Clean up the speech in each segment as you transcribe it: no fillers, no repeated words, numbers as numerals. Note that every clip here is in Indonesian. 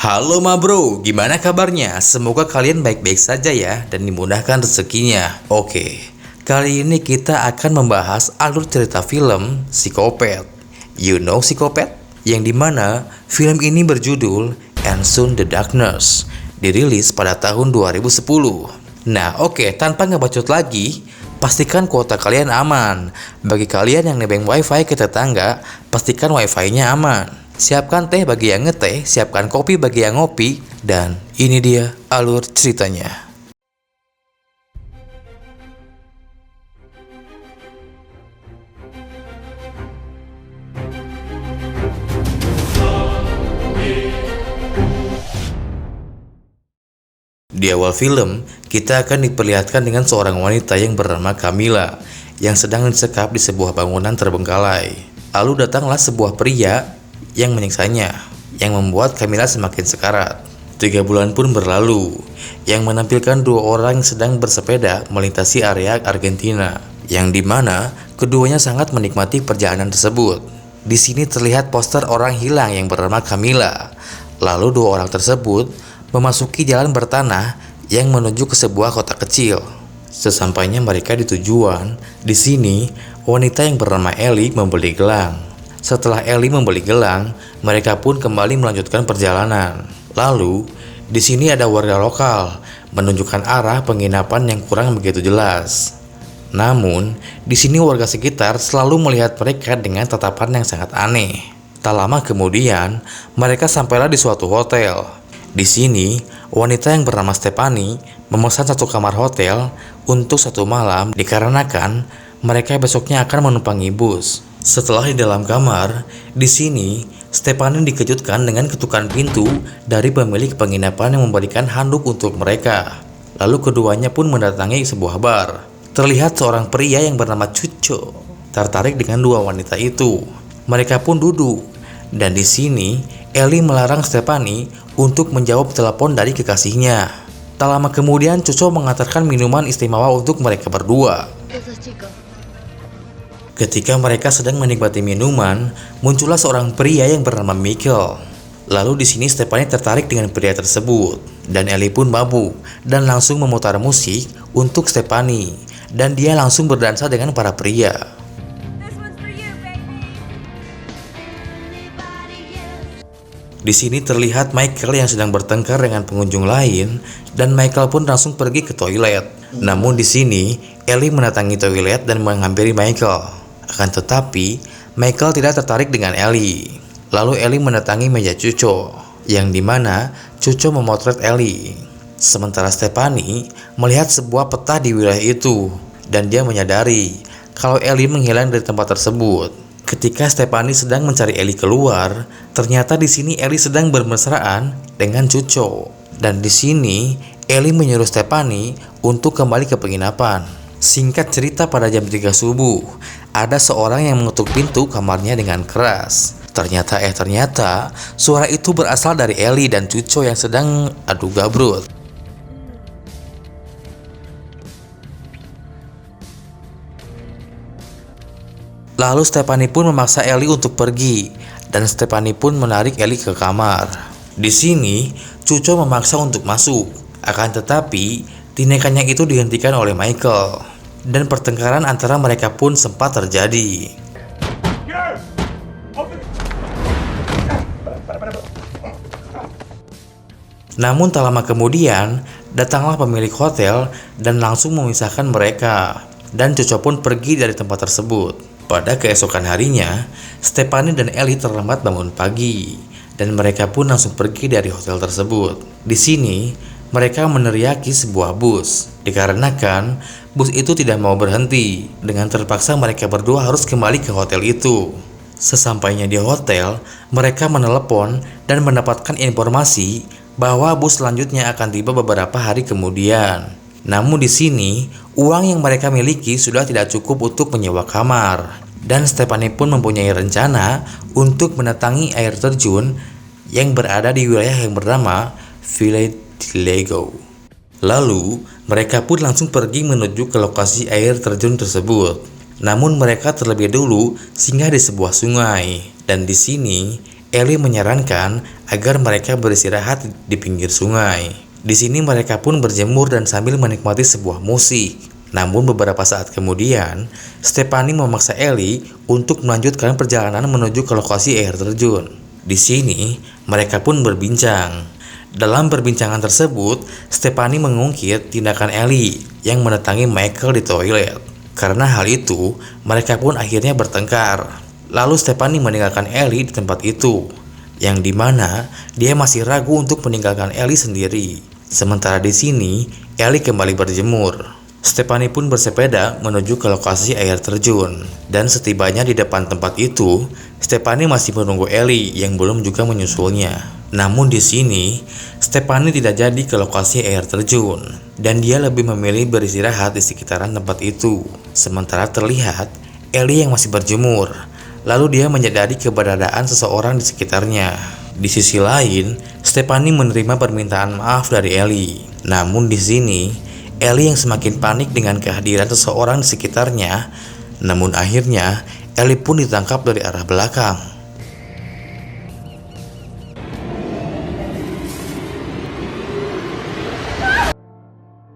Halo ma bro, gimana kabarnya? Semoga kalian baik-baik saja ya dan dimudahkan rezekinya. Oke, kali ini kita akan membahas alur cerita film Psikopat. You know Psikopat? Yang dimana film ini berjudul And Soon the Darkness, dirilis pada tahun 2010. Nah oke, tanpa ngebacot lagi, pastikan kuota kalian aman. Bagi kalian yang nebeng wifi ke tetangga, pastikan wifi-nya aman. Siapkan teh bagi yang ngeteh, siapkan kopi bagi yang ngopi, dan ini dia alur ceritanya. Di awal film, kita akan diperlihatkan dengan seorang wanita yang bernama Camilla yang sedang disekap di sebuah bangunan terbengkalai. Lalu datanglah sebuah pria yang menyiksanya, yang membuat Camilla semakin sekarat. 3 bulan pun berlalu, yang menampilkan 2 orang yang sedang bersepeda melintasi area Argentina, yang dimana keduanya sangat menikmati perjalanan tersebut. Di sini terlihat poster orang hilang yang bernama Camilla. Lalu 2 orang tersebut memasuki jalan bertanah yang menuju ke sebuah kota kecil. Sesampainya mereka di tujuan, di sini wanita yang bernama Ellie membeli gelang. Setelah Ellie membeli gelang, mereka pun kembali melanjutkan perjalanan. Lalu, di sini ada warga lokal menunjukkan arah penginapan yang kurang begitu jelas. Namun, di sini warga sekitar selalu melihat mereka dengan tatapan yang sangat aneh. Tak lama kemudian, mereka sampailah di suatu hotel. Di sini, wanita yang bernama Stephanie memesan 1 kamar hotel untuk 1 malam dikarenakan mereka besoknya akan menumpangi bus. Setelah di dalam kamar, di sini Stephanie dikejutkan dengan ketukan pintu dari pemilik penginapan yang memberikan handuk untuk mereka. Lalu keduanya pun mendatangi sebuah bar. Terlihat seorang pria yang bernama Cuco tertarik dengan 2 wanita itu. Mereka pun duduk, dan di sini Ellie melarang Stephanie untuk menjawab telepon dari kekasihnya. Tak lama kemudian Cuco mengantarkan minuman istimewa untuk mereka berdua. Ketika mereka sedang menikmati minuman, muncullah seorang pria yang bernama Michael. Lalu di sini Stephanie tertarik dengan pria tersebut, dan Ellie pun mabuk dan langsung memutar musik untuk Stephanie, dan dia langsung berdansa dengan para pria. Di sini terlihat Michael yang sedang bertengkar dengan pengunjung lain, dan Michael pun langsung pergi ke toilet. Namun di sini Ellie mendatangi toilet dan menghampiri Michael. Akan tetapi, Michael tidak tertarik dengan Ellie. Lalu Ellie mendatangi meja Cuco, yang dimana Cuco memotret Ellie. Sementara Stephanie melihat sebuah peta di wilayah itu, dan dia menyadari kalau Ellie menghilang dari tempat tersebut. Ketika Stephanie sedang mencari Ellie keluar, ternyata di sini Ellie sedang bermesraan dengan Cuco. Dan di sini Ellie menyuruh Stephanie untuk kembali ke penginapan. Singkat cerita, pada jam 3 subuh, ada seorang yang mengetuk pintu kamarnya dengan keras. Ternyata suara itu berasal dari Ellie dan Cuco yang sedang adu gabrut. Lalu Stephanie pun memaksa Ellie untuk pergi, dan Stephanie pun menarik Ellie ke kamar. Di sini, Cuco memaksa untuk masuk. Akan tetapi, tindakannya itu dihentikan oleh Michael, dan pertengkaran antara mereka pun sempat terjadi. Namun tak lama kemudian, datanglah pemilik hotel dan langsung memisahkan mereka, dan Cuco pun pergi dari tempat tersebut. Pada keesokan harinya, Stephanie dan Ellie terlambat bangun pagi, dan mereka pun langsung pergi dari hotel tersebut. Di sini, mereka meneriaki sebuah bus, dikarenakan bus itu tidak mau berhenti. Dengan terpaksa mereka berdua harus kembali ke hotel itu. Sesampainya di hotel, mereka menelepon dan mendapatkan informasi bahwa bus selanjutnya akan tiba beberapa hari kemudian. Namun di sini, uang yang mereka miliki sudah tidak cukup untuk menyewa kamar. Dan Stephanie pun mempunyai rencana untuk mendatangi air terjun yang berada di wilayah yang bernama Village Lego. Lalu, mereka pun langsung pergi menuju ke lokasi air terjun tersebut. Namun mereka terlebih dulu singgah di sebuah sungai. Dan di sini, Ellie menyarankan agar mereka beristirahat di pinggir sungai. Di sini mereka pun berjemur dan sambil menikmati sebuah musik. Namun beberapa saat kemudian, Stephanie memaksa Ellie untuk melanjutkan perjalanan menuju ke lokasi air terjun. Di sini, mereka pun berbincang. Dalam perbincangan tersebut, Stephanie mengungkit tindakan Ellie yang mendatangi Michael di toilet. Karena hal itu, mereka pun akhirnya bertengkar. Lalu Stephanie meninggalkan Ellie di tempat itu, yang dimana dia masih ragu untuk meninggalkan Ellie sendiri. Sementara di sini, Ellie kembali berjemur. Stephanie pun bersepeda menuju ke lokasi air terjun. Dan setibanya di depan tempat itu, Stephanie masih menunggu Ellie yang belum juga menyusulnya. Namun di sini, Stephanie tidak jadi ke lokasi air terjun dan dia lebih memilih beristirahat di sekitaran tempat itu. Sementara terlihat Ellie yang masih berjemur. Lalu dia menyadari keberadaan seseorang di sekitarnya. Di sisi lain, Stephanie menerima permintaan maaf dari Ellie. Namun di sini, Ellie yang semakin panik dengan kehadiran seseorang di sekitarnya. Namun akhirnya, Ellie pun ditangkap dari arah belakang.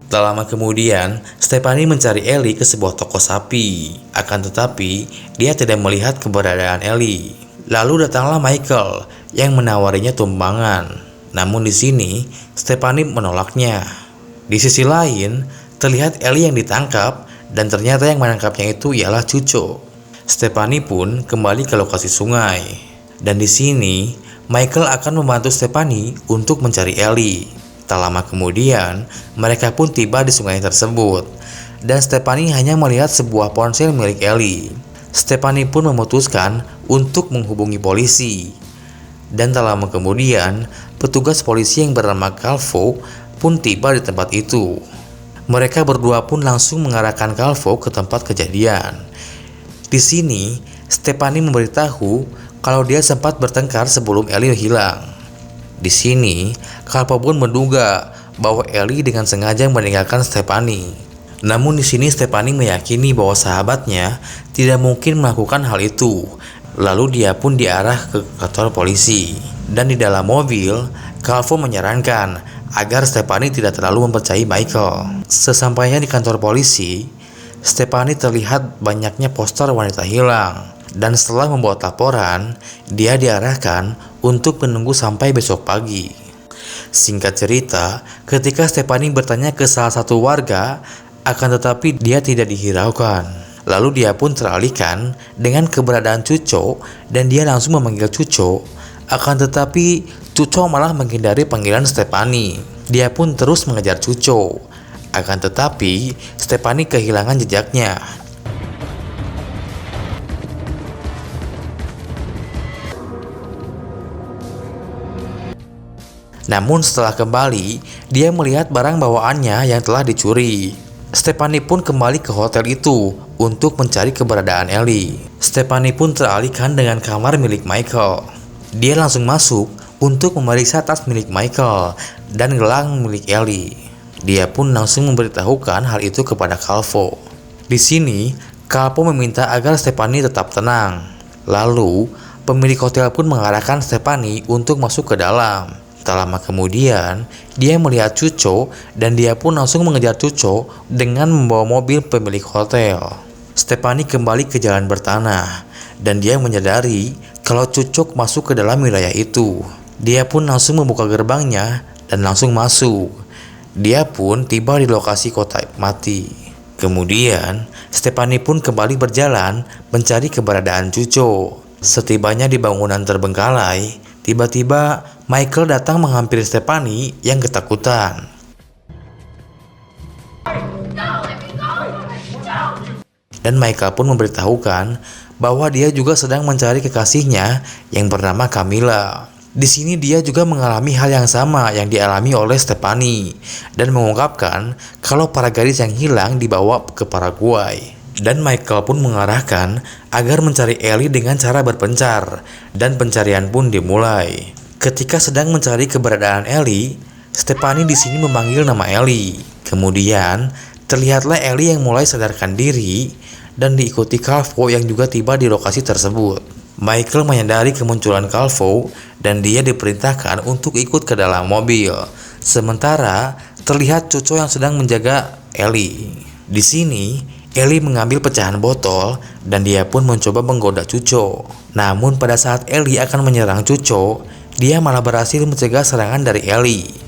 Tak lama kemudian, Stephanie mencari Ellie ke sebuah toko sapi. Akan tetapi, dia tidak melihat keberadaan Ellie. Lalu datanglah Michael yang menawarinya tumpangan. Namun di sini, Stephanie menolaknya. Di sisi lain, terlihat Ellie yang ditangkap dan ternyata yang menangkapnya itu ialah Cuco. Stephanie pun kembali ke lokasi sungai. Dan di sini, Michael akan membantu Stephanie untuk mencari Ellie. Tak lama kemudian, mereka pun tiba di sungai tersebut. Dan Stephanie hanya melihat sebuah ponsel milik Ellie. Stephanie pun memutuskan untuk menghubungi polisi. Dan tak lama kemudian, petugas polisi yang bernama Calvo pun tiba di tempat itu. Mereka berdua pun langsung mengarahkan Calvo ke tempat kejadian. Di sini, Stephanie memberitahu kalau dia sempat bertengkar sebelum Ellie hilang. Di sini, Calvo pun menduga bahwa Ellie dengan sengaja meninggalkan Stephanie. Namun di sini Stephanie meyakini bahwa sahabatnya tidak mungkin melakukan hal itu. Lalu dia pun diarah ke kantor polisi. Dan di dalam mobil, Calvo menyarankan agar Stephanie tidak terlalu mempercayai Michael. Sesampainya di kantor polisi, Stephanie terlihat banyaknya poster wanita hilang. Dan setelah membuat laporan, dia diarahkan untuk menunggu sampai besok pagi. Singkat cerita, ketika Stephanie bertanya ke salah satu warga, akan tetapi dia tidak dihiraukan. Lalu dia pun teralihkan dengan keberadaan Cuco dan dia langsung memanggil Cuco. Akan tetapi Cuco malah menghindari panggilan Stephanie. Dia pun terus mengejar Cuco. Akan tetapi Stephanie kehilangan jejaknya. Namun setelah kembali, dia melihat barang bawaannya yang telah dicuri. Stephanie pun kembali ke hotel itu untuk mencari keberadaan Ellie. Stephanie pun teralihkan dengan kamar milik Michael. Dia langsung masuk untuk memeriksa tas milik Michael dan gelang milik Ellie. Dia pun langsung memberitahukan hal itu kepada Calvo. Di sini, Calvo meminta agar Stephanie tetap tenang. Lalu, pemilik hotel pun mengarahkan Stephanie untuk masuk ke dalam. Tak lama kemudian, dia melihat Cuco dan dia pun langsung mengejar Cuco dengan membawa mobil pemilik hotel. Stephanie kembali ke jalan bertanah dan dia menyadari kalau Cuco masuk ke dalam wilayah itu. Dia pun langsung membuka gerbangnya dan langsung masuk. Dia pun tiba di lokasi kotak mati. Kemudian, Stephanie pun kembali berjalan mencari keberadaan Cuco. Setibanya di bangunan terbengkalai, tiba-tiba Michael datang menghampiri Stephanie yang ketakutan. Dan Michael pun memberitahukan bahwa dia juga sedang mencari kekasihnya yang bernama Camilla. Di sini dia juga mengalami hal yang sama yang dialami oleh Stephanie dan mengungkapkan kalau para gadis yang hilang dibawa ke Paraguay. Dan Michael pun mengarahkan agar mencari Ellie dengan cara berpencar dan pencarian pun dimulai. Ketika sedang mencari keberadaan Ellie, Stefani di sini memanggil nama Ellie. Kemudian terlihatlah Ellie yang mulai sadarkan diri dan diikuti Calvo yang juga tiba di lokasi tersebut. Michael menyadari kemunculan Calvo dan dia diperintahkan untuk ikut ke dalam mobil. Sementara terlihat Cuco yang sedang menjaga Ellie. Di sini Ellie mengambil pecahan botol dan dia pun mencoba menggoda Cuco. Namun pada saat Ellie akan menyerang Cuco, dia malah berhasil mencegah serangan dari Ellie.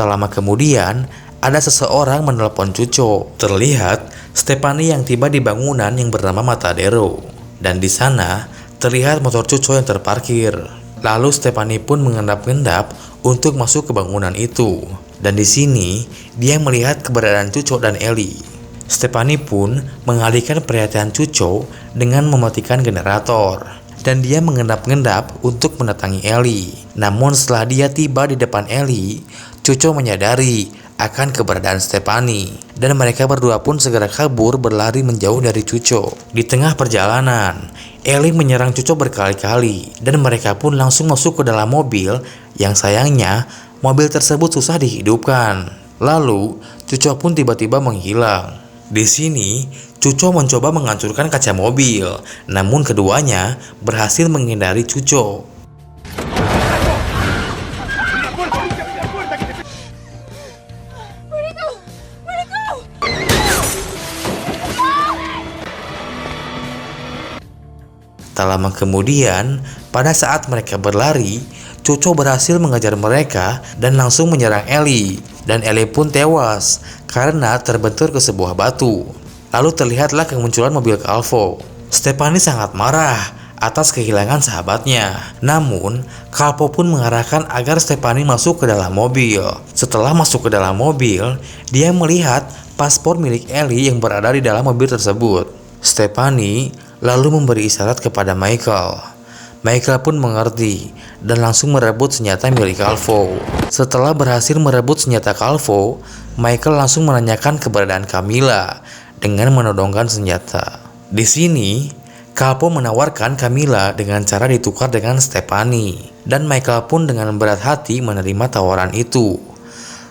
Tak lama kemudian, ada seseorang menelpon Cuco. Terlihat Stefani yang tiba di bangunan yang bernama Matadero. Dan di sana terlihat motor Cuco yang terparkir. Lalu Stefani pun mengendap-endap untuk masuk ke bangunan itu. Dan di sini dia melihat keberadaan Cuco dan Ellie. Stefani pun mengalihkan perhatian Cuco dengan mematikan generator. Dan dia mengendap-endap untuk mendatangi Ellie. Namun setelah dia tiba di depan Ellie, Cuco menyadari akan keberadaan Stefani dan mereka berdua pun segera kabur berlari menjauh dari Cuco. Di tengah perjalanan, Ellie menyerang Cuco berkali-kali dan mereka pun langsung masuk ke dalam mobil yang sayangnya mobil tersebut susah dihidupkan. Lalu Cuco pun tiba-tiba menghilang. Di sini Cuco mencoba menghancurkan kaca mobil, namun keduanya berhasil menghindari Cuco. Tak lama kemudian, pada saat mereka berlari, Cuco berhasil mengejar mereka dan langsung menyerang Ellie. Dan Ellie pun tewas karena terbentur ke sebuah batu. Lalu terlihatlah kemunculan mobil Calvo. Stefani sangat marah atas kehilangan sahabatnya. Namun, Calvo pun mengarahkan agar Stefani masuk ke dalam mobil. Setelah masuk ke dalam mobil, dia melihat paspor milik Ellie yang berada di dalam mobil tersebut. Stefani lalu memberi isyarat kepada Michael. Michael pun mengerti dan langsung merebut senjata milik Calvo. Setelah berhasil merebut senjata Calvo, Michael langsung menanyakan keberadaan Camilla dengan menodongkan senjata. Di sini, Calvo menawarkan Camilla dengan cara ditukar dengan Stefani dan Michael pun dengan berat hati menerima tawaran itu.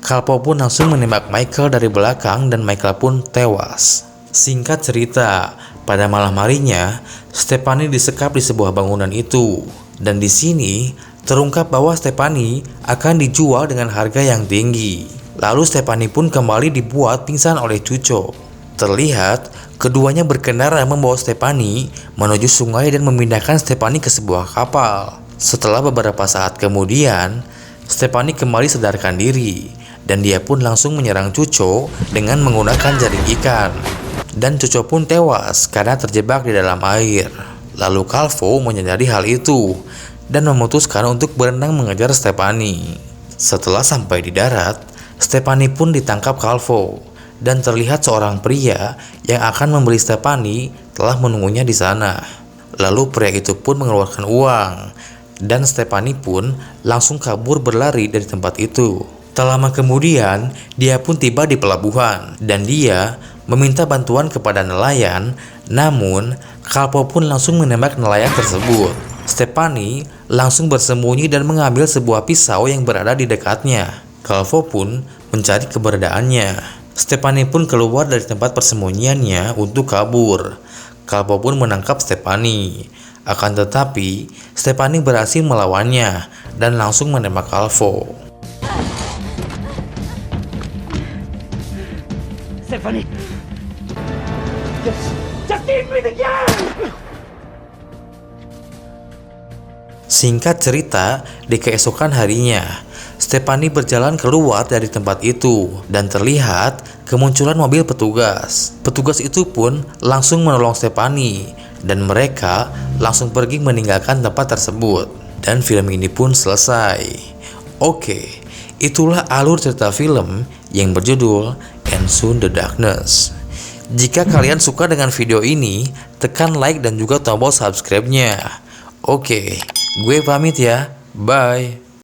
Calvo pun langsung menembak Michael dari belakang dan Michael pun tewas. Singkat cerita, pada malam harinya, Stefani disekap di sebuah bangunan itu. Dan di sini terungkap bahwa Stefani akan dijual dengan harga yang tinggi. Lalu Stefani pun kembali dibuat pingsan oleh Cuco. Terlihat keduanya berkendara membawa Stefani menuju sungai dan memindahkan Stefani ke sebuah kapal. Setelah beberapa saat kemudian, Stefani kembali sadarkan diri dan dia pun langsung menyerang Cuco dengan menggunakan jaring ikan. Dan Cuco pun tewas karena terjebak di dalam air. Lalu Calvo menyadari hal itu dan memutuskan untuk berenang mengejar Stefani. Setelah sampai di darat, Stefani pun ditangkap Calvo dan terlihat seorang pria yang akan membeli Stefani telah menunggunya di sana. Lalu pria itu pun mengeluarkan uang dan Stefani pun langsung kabur berlari dari tempat itu. Tak lama kemudian, dia pun tiba di pelabuhan dan dia meminta bantuan kepada nelayan, namun Calvo pun langsung menembak nelayan tersebut. Stefani langsung bersembunyi dan mengambil sebuah pisau yang berada di dekatnya. Calvo pun mencari keberadaannya. Stefani pun keluar dari tempat persembunyiannya untuk kabur. Calvo pun menangkap Stefani. Akan tetapi, Stefani berhasil melawannya dan langsung menembak Calvo. Stefani, just give me the gun. Singkat cerita, di keesokan harinya, Stefani berjalan keluar dari tempat itu dan terlihat kemunculan mobil petugas. Petugas itu pun langsung menolong Stefani dan mereka langsung pergi meninggalkan tempat tersebut. Dan film ini pun selesai. Oke, itulah alur cerita film yang berjudul And Soon the Darkness. Jika kalian suka dengan video ini, tekan like dan juga tombol subscribe-nya. Oke, gue pamit ya. Bye.